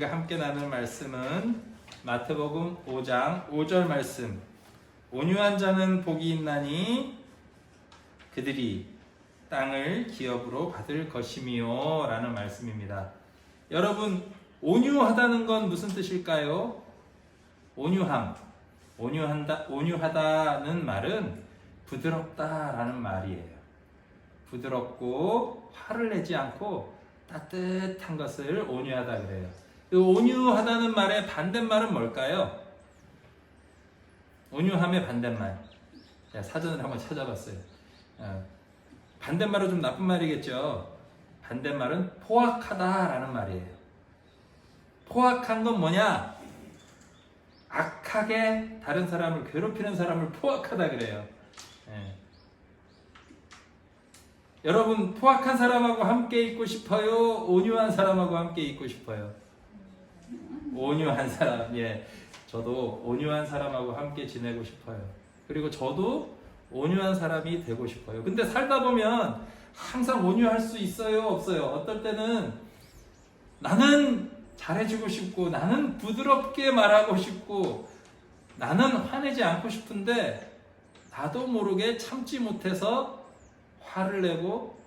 우리가 함께 나눌 말씀은 마태복음 5장 5절 말씀. 온유한 자는 복이 있나니 그들이 땅을 기업으로 받을 것이미요 라는 말씀입니다. 여러분, 온유하다는 건 무슨 뜻일까요? 온유하다는 말은 부드럽다라는 말이에요. 부드럽고 화를 내지 않고 따뜻한 것을 온유하다 그래요. 온유하다는 말의 반대말은 뭘까요? 온유함의 반대말. 제가 사전을 한번 찾아봤어요. 반대말은 좀 나쁜 말이겠죠. 반대말은 포악하다라는 말이에요. 포악한 건 뭐냐? 악하게 다른 사람을 괴롭히는 사람을 포악하다 그래요. 여러분, 포악한 사람하고 함께 있고 싶어요? 온유한 사람하고 함께 있고 싶어요? 온유한 사람. 예, 저도 온유한 사람하고 함께 지내고 싶어요. 그리고 저도 온유한 사람이 되고 싶어요. 근데 살다 보면 항상 온유할 수 있어요, 없어요? 어떨 때는 나는 잘해주고 싶고, 나는 부드럽게 말하고 싶고, 나는 화내지 않고 싶은데 나도 모르게 참지 못해서 화를 내고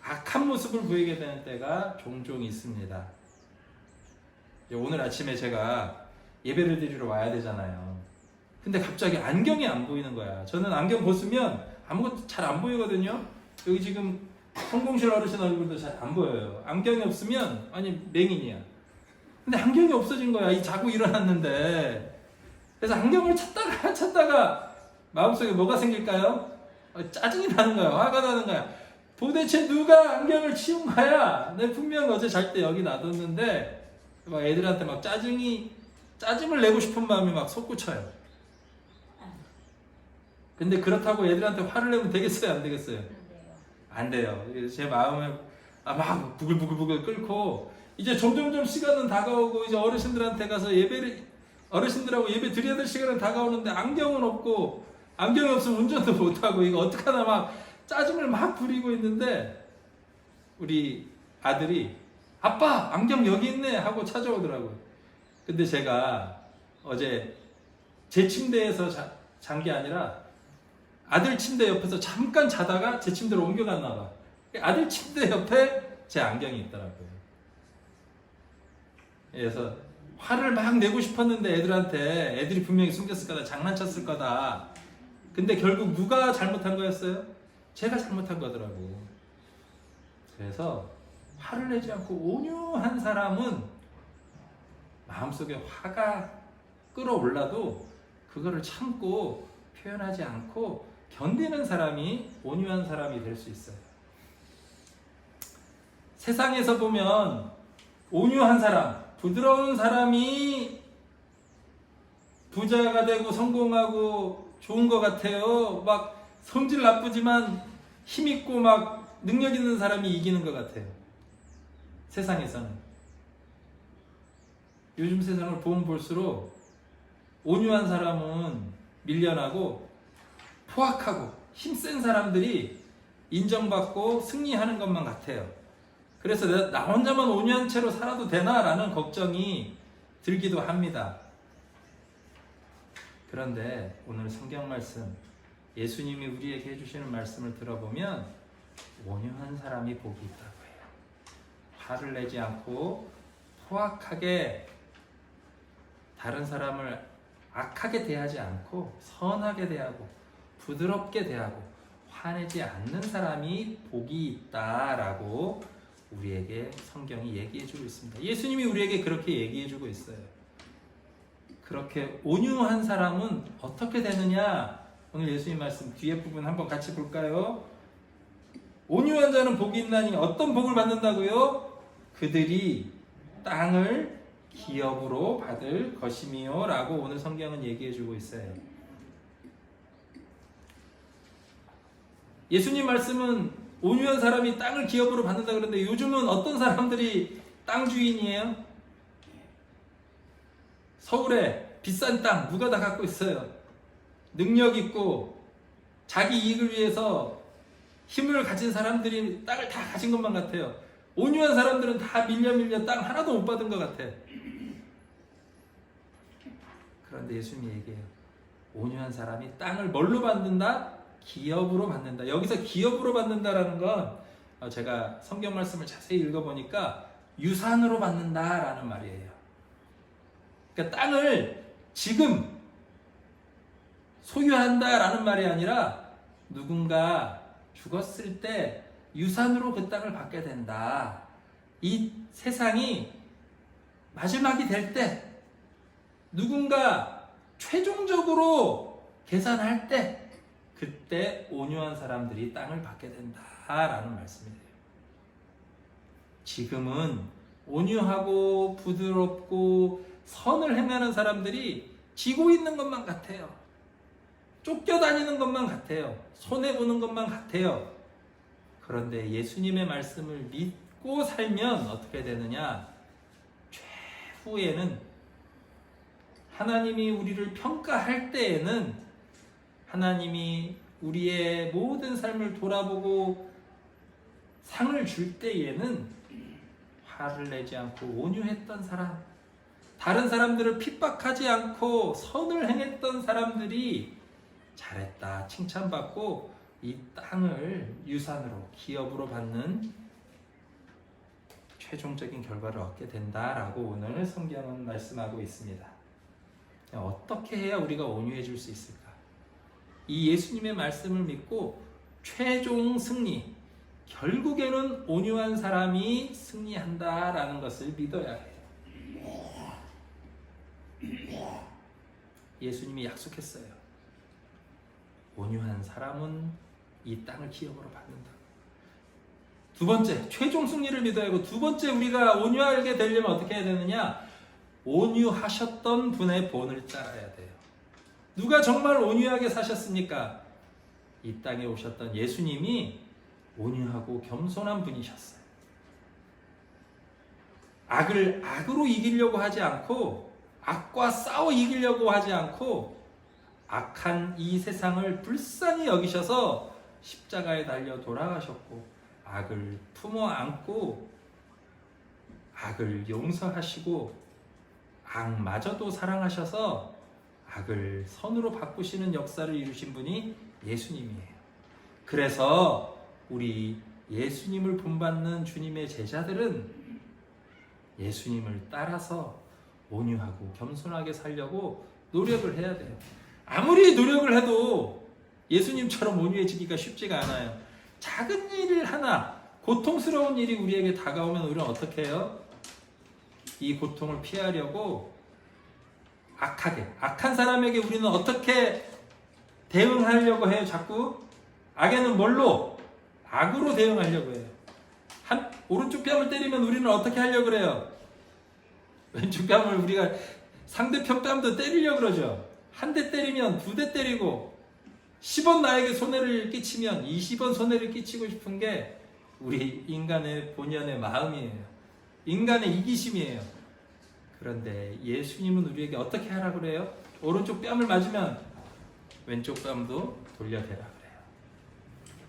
악한 모습을 보이게 되는 때가 종종 있습니다. 오늘 아침에 제가 예배를 드리러 와야 되잖아요. 근데 갑자기 안경이 안 보이는 거야. 저는 안경 벗으면 아무것도 잘 안 보이거든요. 여기 지금 성공실 어르신 얼굴도 잘 안 보여요. 안경이 없으면 아니 맹인이야. 근데 안경이 없어진 거야. 자고 일어났는데. 그래서 안경을 찾다가 마음속에 뭐가 생길까요? 짜증이 나는 거야. 화가 나는 거야. 도대체 누가 안경을 치운 거야? 내가 분명 어제 잘 때 여기 놔뒀는데 막 애들한테 막 짜증을 내고 싶은 마음이 막 솟구쳐요. 근데 그렇다고 애들한테 화를 내면 되겠어요? 안 되겠어요? 안 돼요. 제 마음을 막 부글부글 끓고 이제 점점점 시간은 다가오고 이제 어르신들한테 가서 어르신들하고 예배 드려야 될 시간은 다가오는데 안경은 없고 안경이 없으면 운전도 못하고 이거 어떡하나 막 짜증을 막 부리고 있는데 우리 아들이 아빠 안경 여기 있네 하고 찾아오더라고요. 근데 제가 어제 제 침대에서 잔 게 아니라 아들 침대 옆에서 잠깐 자다가 제 침대로 옮겨갔나 봐. 아들 침대 옆에 제 안경이 있더라고요. 그래서 화를 막 내고 싶었는데 애들이 분명히 숨겼을 거다, 장난쳤을 거다. 근데 결국 누가 잘못한 거였어요? 제가 잘못한 거더라고. 그래서 화를 내지 않고 온유한 사람은 마음속에 화가 끌어올라도 그거를 참고 표현하지 않고 견디는 사람이 온유한 사람이 될 수 있어요. 세상에서 보면 온유한 사람, 부드러운 사람이 부자가 되고 성공하고 좋은 것 같아요. 막 성질 나쁘지만 힘있고 막 능력 있는 사람이 이기는 것 같아요. 세상에서는. 요즘 세상을 보면 볼수록 온유한 사람은 밀려나고 포악하고 힘센 사람들이 인정받고 승리하는 것만 같아요. 그래서 나 혼자만 온유한 채로 살아도 되나라는 걱정이 들기도 합니다. 그런데 오늘 성경 말씀, 예수님이 우리에게 해주시는 말씀을 들어보면 온유한 사람이 복이 있다고 해요. 화를 내지 않고 포악하게 다른 사람을 악하게 대하지 않고 선하게 대하고 부드럽게 대하고 화내지 않는 사람이 복이 있다라고 우리에게 성경이 얘기해주고 있습니다. 예수님이 우리에게 그렇게 얘기해주고 있어요. 그렇게 온유한 사람은 어떻게 되느냐? 오늘 예수님 말씀 뒤에 부분 한번 같이 볼까요? 온유한 자는 복이 있나니 어떤 복을 받는다고요? 그들이 땅을 기업으로 받을 것이미요 라고 오늘 성경은 얘기해주고 있어요. 예수님 말씀은 온유한 사람이 땅을 기업으로 받는다 그러는데 요즘은 어떤 사람들이 땅 주인이에요? 서울에 비싼 땅 누가 다 갖고 있어요. 능력 있고 자기 이익을 위해서 힘을 가진 사람들이 땅을 다 가진 것만 같아요. 온유한 사람들은 다 밀려 땅 하나도 못 받은 것 같아. 그런데 예수님이 얘기해요. 온유한 사람이 땅을 뭘로 받는다? 기업으로 받는다. 여기서 기업으로 받는다라는 건 제가 성경 말씀을 자세히 읽어보니까 유산으로 받는다라는 말이에요. 그러니까 땅을 지금 소유한다라는 말이 아니라 누군가 죽었을 때 유산으로 그 땅을 받게 된다. 이 세상이 마지막이 될 때 누군가 최종적으로 계산할 때 그때 온유한 사람들이 땅을 받게 된다라는 말씀이에요. 지금은 온유하고 부드럽고 선을 행하는 사람들이 지고 있는 것만 같아요. 쫓겨다니는 것만 같아요. 손해보는 것만 같아요. 그런데 예수님의 말씀을 믿고 살면 어떻게 되느냐? 최후에는 하나님이 우리를 평가할 때에는 하나님이 우리의 모든 삶을 돌아보고 상을 줄 때에는 화를 내지 않고 온유했던 사람, 다른 사람들을 핍박하지 않고 선을 행했던 사람들이 잘했다 칭찬받고 이 땅을 유산으로 기업으로 받는 최종적인 결과를 얻게 된다라고 오늘 성경은 말씀하고 있습니다. 어떻게 해야 우리가 온유해질 수 있을까? 이 예수님의 말씀을 믿고 최종 승리, 결국에는 온유한 사람이 승리한다라는 것을 믿어야 해요. 예수님이 약속했어요. 온유한 사람은 이 땅을 기업으로 받는다. 두 번째, 최종 승리를 믿어야 하고, 두 번째 우리가 온유하게 되려면 어떻게 해야 되느냐? 온유하셨던 분의 본을 따라야 돼요. 누가 정말 온유하게 사셨습니까? 이 땅에 오셨던 예수님이 온유하고 겸손한 분이셨어요. 악을 악으로 이기려고 하지 않고, 악과 싸워 이기려고 하지 않고, 악한 이 세상을 불쌍히 여기셔서 십자가에 달려 돌아가셨고, 악을 품어 안고 악을 용서하시고 악마저도 사랑하셔서 악을 선으로 바꾸시는 역사를 이루신 분이 예수님이에요. 그래서 우리 예수님을 본받는 주님의 제자들은 예수님을 따라서 온유하고 겸손하게 살려고 노력을 해야 돼요. 아무리 노력을 해도 예수님처럼 온유해지기가 쉽지가 않아요. 작은 일 하나, 고통스러운 일이 우리에게 다가오면 우리는 어떻게 해요? 이 고통을 피하려고 악한 사람에게 우리는 어떻게 대응하려고 해요? 자꾸 악에는 뭘로? 악으로 대응하려고 해요. 오른쪽 뺨을 때리면 우리는 어떻게 하려고 그래요? 왼쪽 뺨을 우리가 상대편 뺨도 때리려고 그러죠. 한 대 때리면 두 대 때리고 10원 나에게 손해를 끼치면 20원 손해를 끼치고 싶은 게 우리 인간의 본연의 마음이에요. 인간의 이기심이에요. 그런데 예수님은 우리에게 어떻게 하라고 그래요? 오른쪽 뺨을 맞으면 왼쪽 뺨도 돌려대라 그래요.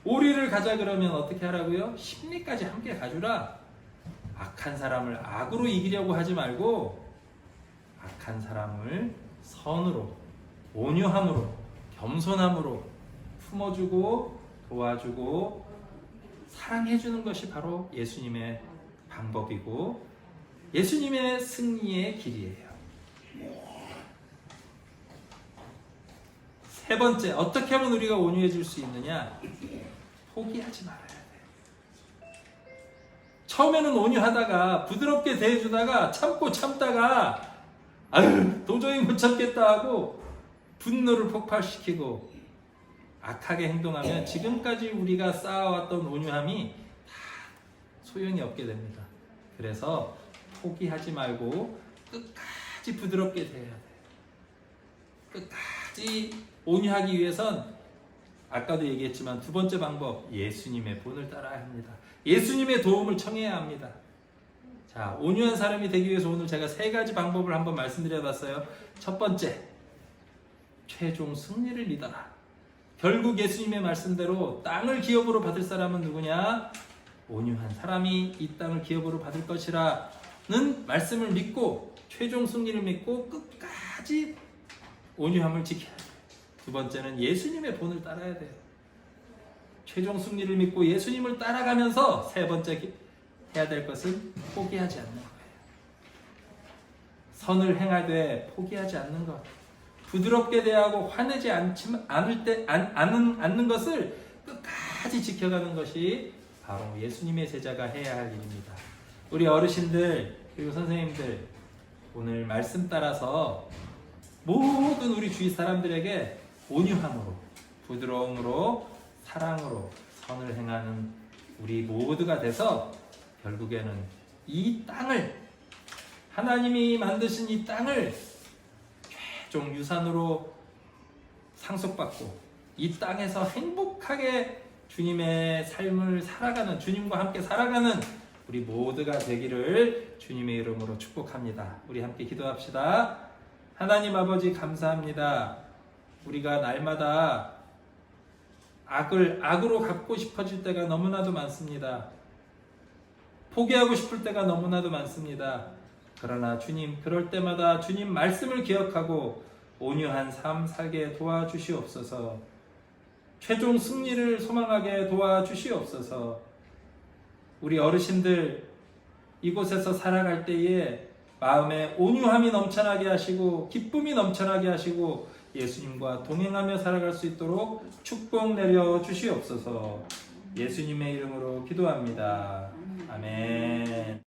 오리를 가자 그러면 어떻게 하라고요? 십리까지 함께 가주라. 악한 사람을 악으로 이기려고 하지 말고 악한 사람을 선으로, 온유함으로, 겸손함으로 품어주고 도와주고 사랑해주는 것이 바로 예수님의 방법이고 예수님의 승리의 길이에요. 세 번째, 어떻게 하면 우리가 온유해질 수 있느냐? 포기하지 말아야 돼요. 처음에는 온유하다가 부드럽게 대해주다가 참다가 아유 도저히 못 참겠다 하고 분노를 폭발시키고 악하게 행동하면 지금까지 우리가 쌓아왔던 온유함이 다 소용이 없게 됩니다. 그래서 포기하지 말고 끝까지 부드럽게 대해야 돼요. 끝까지 온유하기 위해선 아까도 얘기했지만 두 번째 방법, 예수님의 본을 따라야 합니다. 예수님의 도움을 청해야 합니다. 자, 온유한 사람이 되기 위해서 오늘 제가 세 가지 방법을 한번 말씀드려봤어요. 첫 번째, 최종 승리를 믿어라. 결국 예수님의 말씀대로 땅을 기업으로 받을 사람은 누구냐? 온유한 사람이 이 땅을 기업으로 받을 것이라는 말씀을 믿고 최종 승리를 믿고 끝까지 온유함을 지켜야 돼요. 두 번째는 예수님의 본을 따라야 돼요. 최종 승리를 믿고 예수님을 따라가면서 세 번째 해야 될 것은 포기하지 않는 거예요. 선을 행하되 포기하지 않는 것. 부드럽게 대하고 화내지 않는 것을 끝까지 지켜가는 것이 바로 예수님의 제자가 해야 할 일입니다. 우리 어르신들 그리고 선생님들 오늘 말씀 따라서 모든 우리 주위 사람들에게 온유함으로 부드러움으로 사랑으로 선을 행하는 우리 모두가 돼서 결국에는 이 땅을 하나님이 만드신 이 땅을 최종 유산으로 상속받고 이 땅에서 행복하게 주님의 삶을 살아가는 주님과 함께 살아가는 우리 모두가 되기를 주님의 이름으로 축복합니다. 우리 함께 기도합시다. 하나님 아버지 감사합니다. 우리가 날마다 악으로 갚고 싶어질 때가 너무나도 많습니다. 포기하고 싶을 때가 너무나도 많습니다. 그러나 주님, 그럴 때마다 주님 말씀을 기억하고 온유한 삶 살게 도와주시옵소서. 최종 승리를 소망하게 도와주시옵소서. 우리 어르신들 이곳에서 살아갈 때에 마음에 온유함이 넘쳐나게 하시고 기쁨이 넘쳐나게 하시고 예수님과 동행하며 살아갈 수 있도록 축복 내려 주시옵소서. 예수님의 이름으로 기도합니다. 아멘.